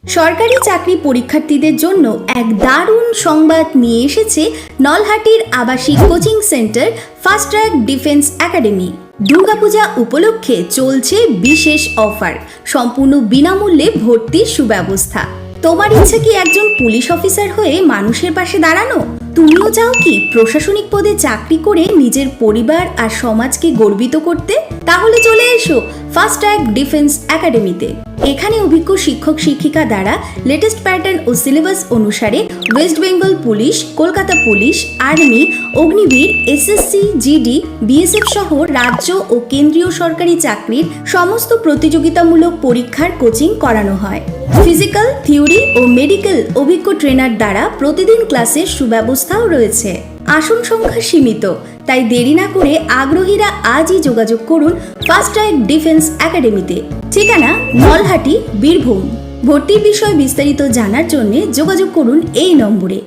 সরকারি চাকরি পরীক্ষার্থীদের জন্য এক দারুণ সংবাদ নিয়ে এসেছে নলহাটির আবাসিক coaching centre fast track defence academy. Durga Puja উপলক্ষে চলছে বিশেষ অফার, সম্পূর্ণ বিনামূল্যে ভর্তির সুব্যবস্থা। তোমার ইচ্ছে কি একজন পুলিশ অফিসার হয়ে মানুষের পাশে দাঁড়ানো? তুমিও চাও কি প্রশাসনিক পদে চাকরি করে নিজের পরিবার আর সমাজকে গর্বিত করতে? তাহলে চলে এসো ফাস্ট ট্র্যাক ডিফেন্স একাডেমিতে। এখানে অভিজ্ঞ শিক্ষক শিক্ষিকা দ্বারা লেটেস্ট প্যাটার্ন ও সিলেবাস অনুসারে West Bengal police, Kolkata police, army, Agniveer, SSC, GD, BSF সহ রাজ্য ও কেন্দ্রীয় সরকারি চাকরির সমস্ত প্রতিযোগিতামূলক পরীক্ষার কোচিং করানো হয়। ফিজিক্যাল, থিওরি ও মেডিকেল অভিজ্ঞ ট্রেনার দ্বারা প্রতিদিন ক্লাসের সুব্যবস্থাও রয়েছে। আসন সংখ্যা সীমিত, তাই দেরি না করে আগ্রহীরা আজই যোগাযোগ করুন ফাস্ট ট্র্যাক ডিফেন্স একাডেমিতে। ঠিকানা নলহাটি, বীরভূম। ভর্তির বিষয়ে বিস্তারিত জানার জন্য যোগাযোগ করুন এই নম্বরে।